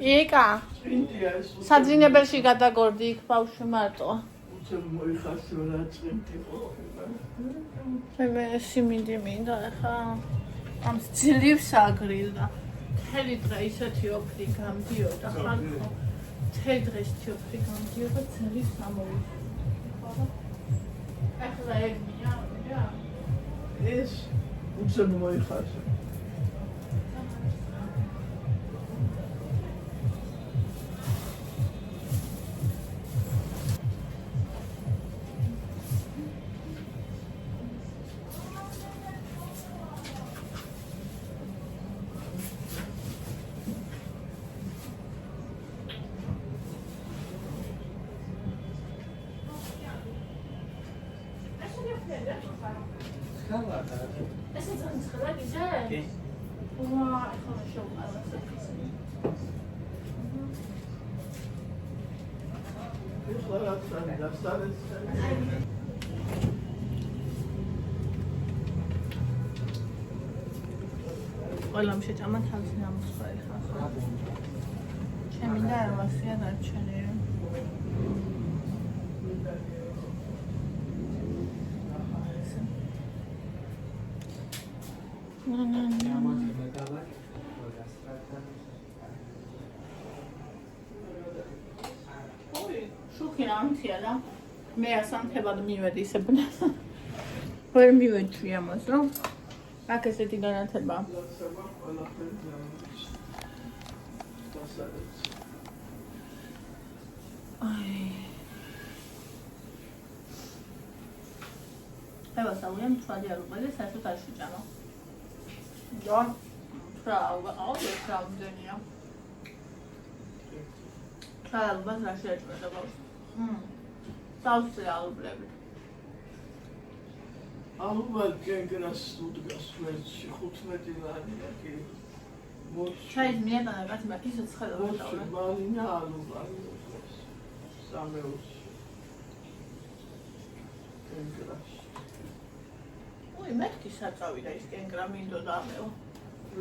იკა საძინებელში გადაგორდი იქ ბავშვი მარტო მოიხასო რა წვიმდი ყოფილა მე სიმინდი მინდა ხა ამ ძლივს აგრილდა მთელი დღე ისეთი ოფრი გამდიოდა ხალხო მთელი დღე ისეთი ოფრი გამდიოდა ძლივს ამოვიდა ახლა ეგნია რა ეს უცებ მოიხასო ყველამ შეჭამა თავის ნამოსვარი ხახა ჩემი და ამასია დარჩენი შუქი ამთია და მე ასანთებად მივედი ისებნას ვერ მივეჭვი ამას რომ აქ ესეთი განათება ევასაუიამ თვალი არ უყოლეს საერთოდ არ შეჭამა და აუგეს რამდენია თვალბას რა შეჭრა ბავშვი დავწე ალბლები ალბათ გენგრას უდგას მერჩი 15 ლარია კი ჩაის მიატანა კაცი მაგ ისე ცხელა დავდა მალინა ალბათ სამეუს გენგრას ой მეთქი საწავიდა ის გენგრა მინდოდა ამეო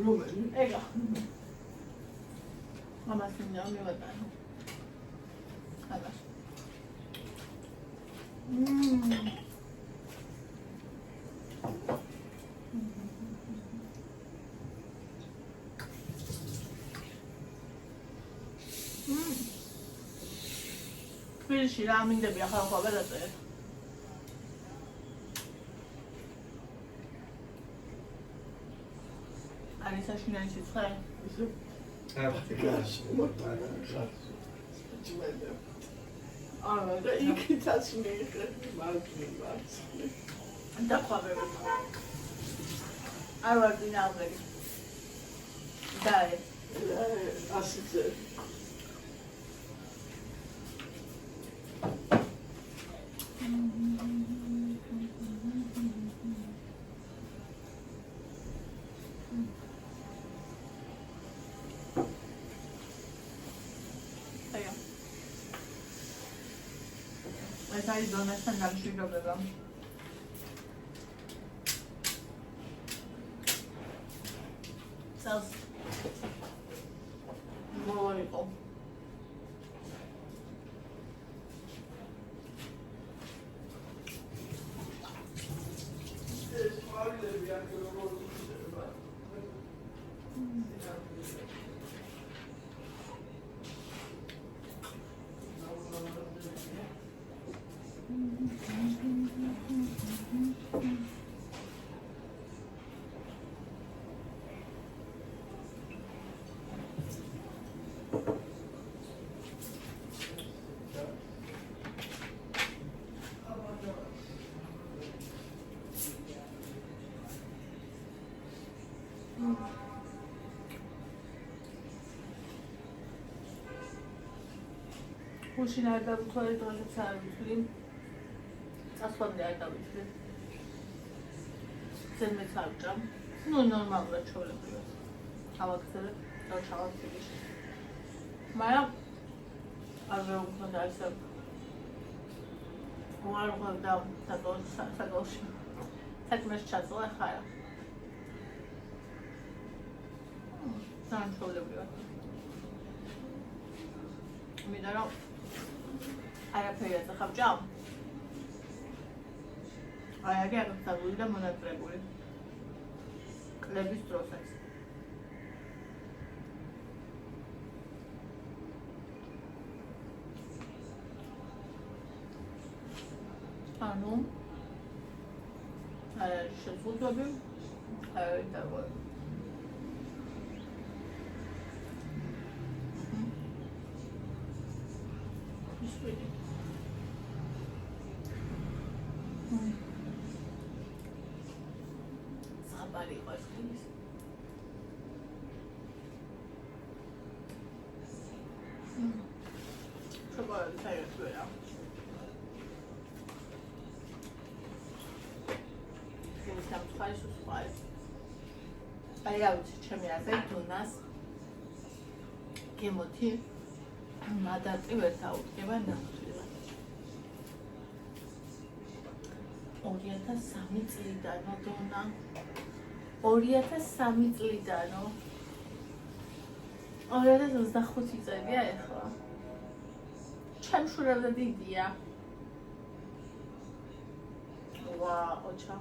რომელი ეგა მამას მინდა მივატანო აბა თბილისში რა მინდები ახლა ვაბადაზე არის საშინელი სიცხე ისე და იქითაც მიიღე მაგას დაყვავებ არ ვარ დინავები დაე ასიზე ეს დონესთან გამშვიდობება წელს მოიყო ეს მაგლები აქ როგორ შეიძლება Уши најда твој дожицави. წასვლამდე არ დავიწყე. ზემეც არ ვჭამ. ნუ ნორმალურად ჩვეულებრივად. ავაგზავნე და ჩავაგზავნე. მაგრამ არ მეუქონდა ისე ვარ და საკოლში საქმეს ჩაწვა ხარა. ძალიან ჩვეულებრივად. მინდა რომ არაფერი არ წახავჭამ. აი აგერ აღწევული და მონატრებული. კლების დროსაც. ანუ შეზღუდვები და საბარი იყოს ის. შოკოლადი საერთოდ არა. ეს ამხალის უცხოა. აი რა ვიცი, ჩემი აზეიტუნას გემოთი მადაწი ვერ დაუდგება ნახტილად. 2003 წლიდანო დონა 2003 წლიდანო 2025 წელია ეხლა. ჩემშურებზე დიდია. ვა, ოჩა.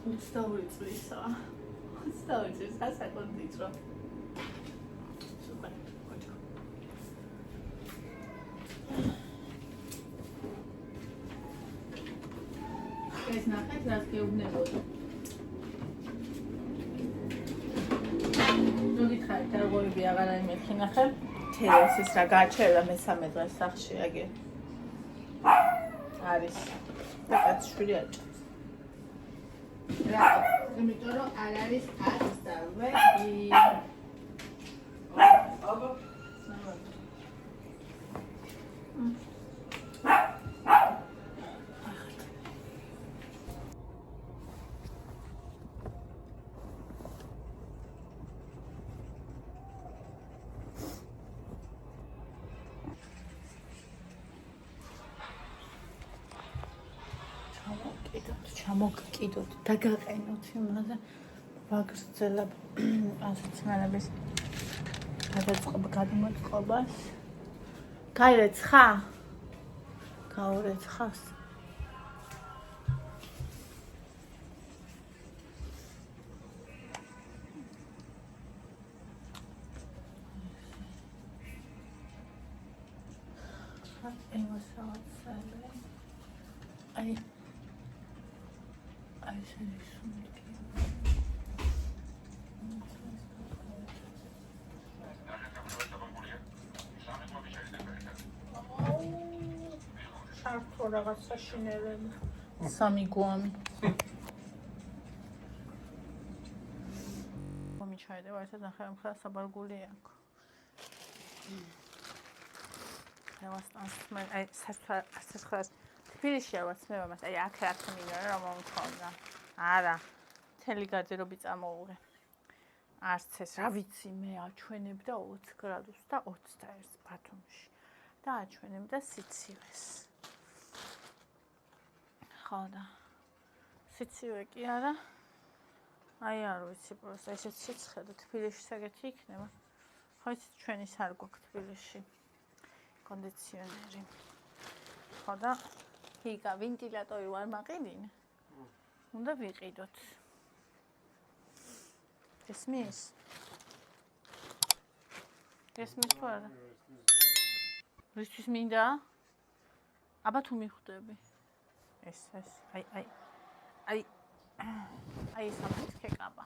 უცდაური წლისა. უცდაური წლისა საკონდით რო. სუპერ, ოჩა. ეს ნახეთ, რას გეუბნებოდა. ნუ გითხარით, რა გოები აღარ იმექი ნახე. თელოსის რა გააჩერდა მესამე დღეს სახში აგე. არის. რაღაც შვილი აჭა. რა, იმიტომ რომ არ არის აცდავები. აბა ჩამოგკიდოთ და გაყენოთ იმაზე ვაგრძელებ ასოცირების გადამოწყობას. გაირეცხა? გაურეცხავს? აი შეიძლება შარტო რაღაცა შინელები. სამი გვამი. გვამი ჩაიდება, ესა ნახე მხარ საბარგული აქვს. აი სასწრაფო თბილისში ავაცმევა მას. აი აქ რა მინდა რომ მომქონდა. არა. მთელი გარდერობი წამოუღე. არც ეს რა ვიცი მე აჩვენებდა 20 გრადუსს და 21 ბათუმში. და აჩვენებდა სიცივეს. ხო და სიცივე კი არა. აი არ ვიცი პროსტა ესეც სიცხე და თბილისში ეგეთი იქნება. ხო იცით ჩვენი არ გვაქვს თბილისში კონდიციონერი. ხო და ჰიგა ვენტილატორი ვარ მაყიდინე. უნდა ვიყიდოთ. ესმის? ესმის თუ არა? რისთვის მინდა? აბა თუ მიხვდები. ეს აი ეს ამის კაბა.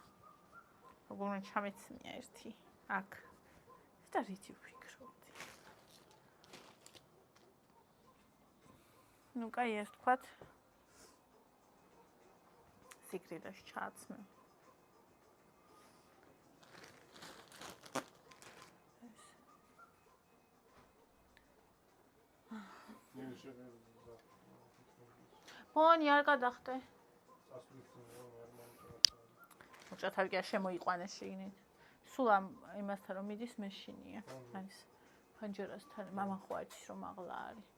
როგორ უნდა ჩამეცნია ერთი აქ. და რითი ვფიქრობდი? ნუ კაი ეს თქვათ სიგრილეში ჩააცმე. ბონი არ გადახტე. უჭათალ კი არ შემოიყვანეს შიგნით. სულ ამ იმასთან რომ მიდის მეშინია. არის ფანჯერასთან მამან ხო არის რომ აღლა არის.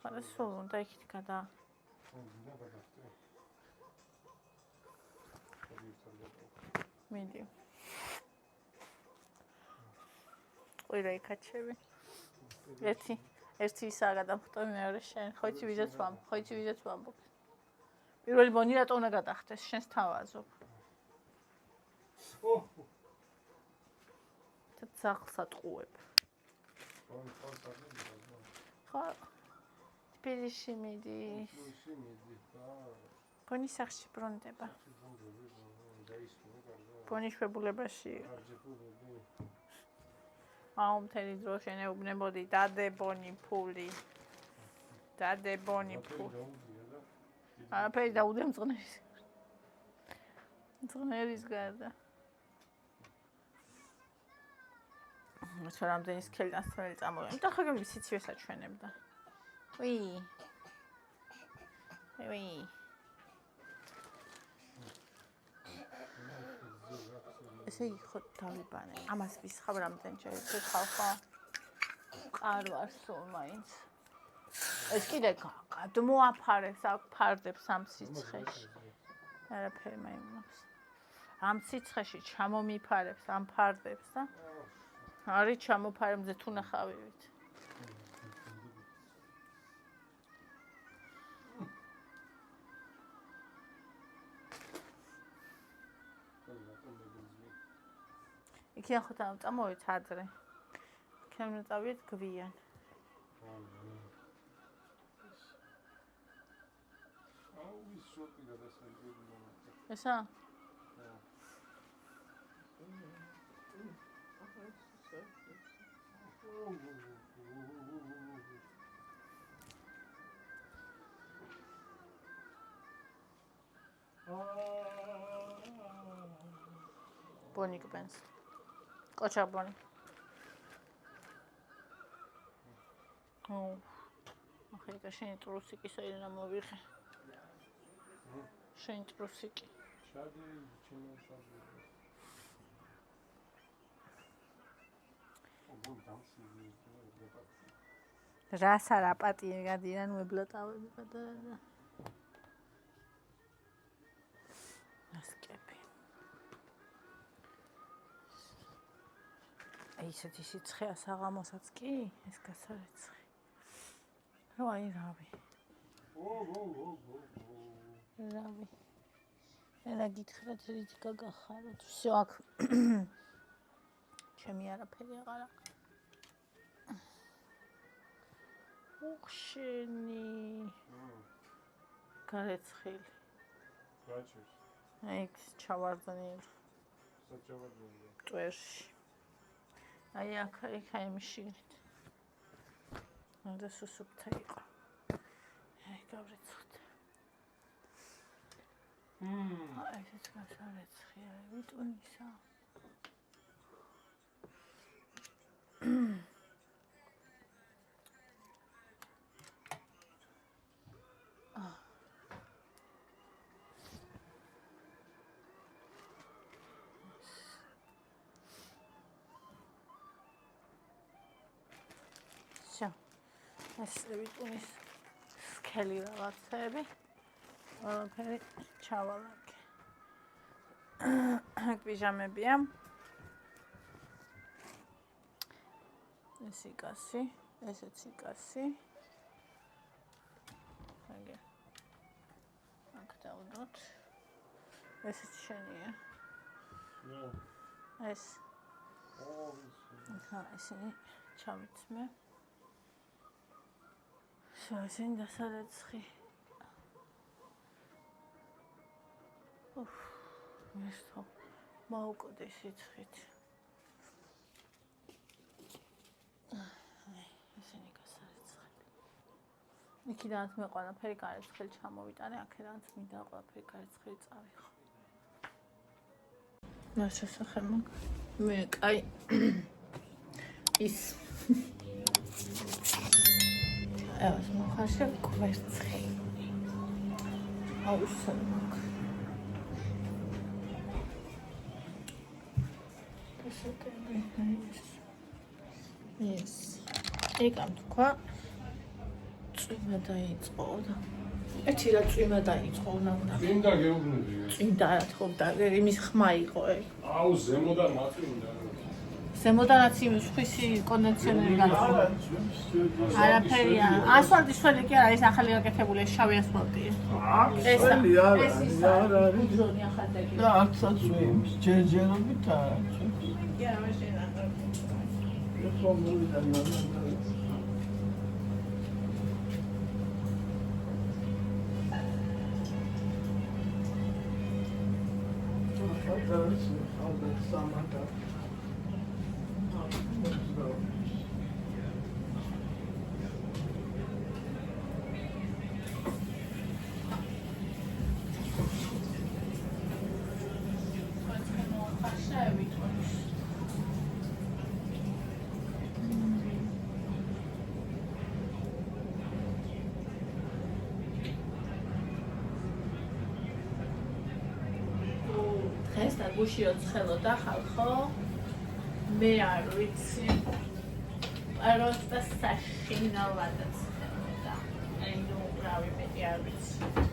მაგრამ სულ უნდა იქით გადა. მიდი. ყირა იკაჩები. ერთი ისაა გადამხტები, მეორე შენ. ხო იცი ვიზეც ვამბობ. პირველი ბონი რატო უნდა გადახტეს? შენს თავაზობ. ძაღლს ატყუებ. ხო. თბილისში მიდის. ბონი სახში ბრუნდება. ბონი შვებულებაში. აუ მთელი დრო შენეუბნებოდი დადებონი ფული. არაფერი დაუდე მწყნერის. მწყნერის გარდა. რამდენი სქელი დასწრელი წამოვიდა. და ხაგები სიცივეს აჩვენებდა. ვი. ესე იგი ხო დავიბანე. ამას ვისხავ რამდენჯერ ხალხო. ყარვარ სულ მაინც. ეს კიდე გადმოაფარებს, აქ ფარდებს ამ სიცხეში. არაფერი მაინც. ამ სიცხეში ჩამომიფარებს, ამ ფარდებს და არის ჩამოფარემზე თუ ნახავივით. იქიდან ხო წამოვით ადრე. იქიდან წავიდეთ გვიან. ესა? ბონი გბენს. კოჩა ბონი. ახლა შენი ტრუსიკი საიდან მოვიღე? შენი ტრუსიკი. რას არა პატიე გადიან უებლატავები პატარა. ასკები. ისეთი სიცხეა საღამოსაც კი, ეს გასარეცხი. აი რავი. რავი. ენა გითხრათ რითი გაგახაროთ. всё აქ. ჩემი არაფერი აღარა. უხშენი. გარეცხილი. გაჩერს. აი ჩავარდნილი. საჩავარდნილი. ტვერში. აი აქ აი მიშინით. უნდა სუსუფთა იყო. აი გავრეცხოთ. აი ეს გასარეცხია, ვიტუნისა. ეს ვიტუნის სქელი რაღაცები. ყველაფერი ჩავალაგე. პიჟამებია. ეს იკასი, ესეც იკასი. აგე. აქ დავდოთ. ესეც შენია. ეს. ესენი ჩამიცმე. შენ დასარეცხი. მესტო მაუკოდი სიცხით. ესენი გასარეცხები. იქიდანაც მე ყველაფერი გარეცხელი ჩამოვიტანე, აქედანაც მინდა ყველაფერი გარეცხელი წავიღო. ნაშასახემო. მე კაი ის ევას მოხარშე კვერცხი. აუსალმაკ. ეს ეგამ თქვა წვიმა დაიწყო და ერთი რა წვიმა დაიწყო უნდა წინდა გეუბნები. წინდა რა თქო და იმის ხმა იყო ეგ აუ ზემოდან მაწვინდა. ზემოდანაც იმის ხვისი კონდიციონერი გაწყო არაფერია ასფალტის ხელი კი არა ეს ახალი გაკეთებული შავი ასფალტია ეს არა ბუჯონი ახალდაგი და არცაც ვიმს ჯერჯერობით არა კი არა მაშინ ახლა დღეს და გუშიო ცხელოდა ხალხო მე არ ვიცი просто საშინელად ცხელოდა აი ნუ რავი მე არ ვიცი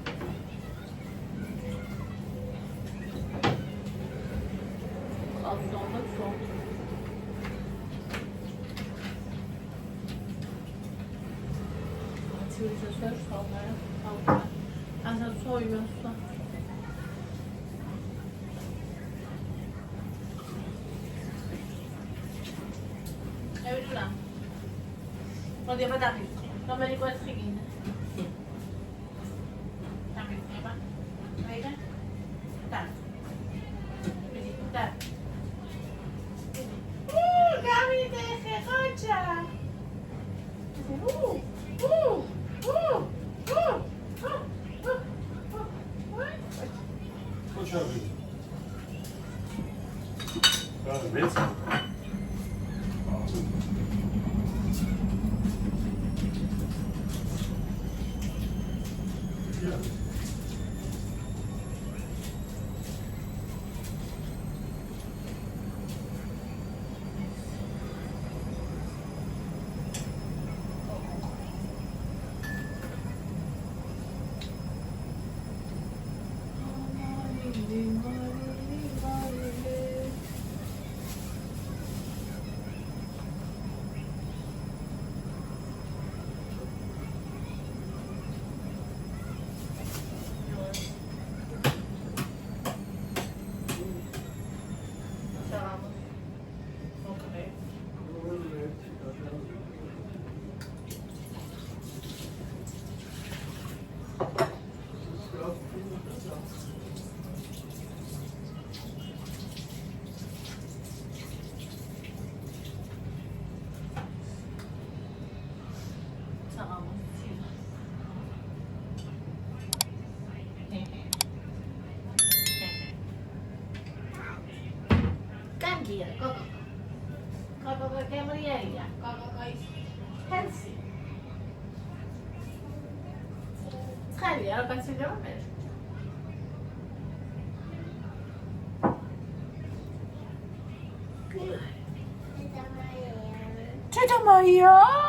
Oddio, ma dammi, non me li puoi scrivere. Dammi, va. Vedi? Dai. Vedi, dai. Davide, che faccia! Cosa vedi? Guarda, vedi? Teta Maria!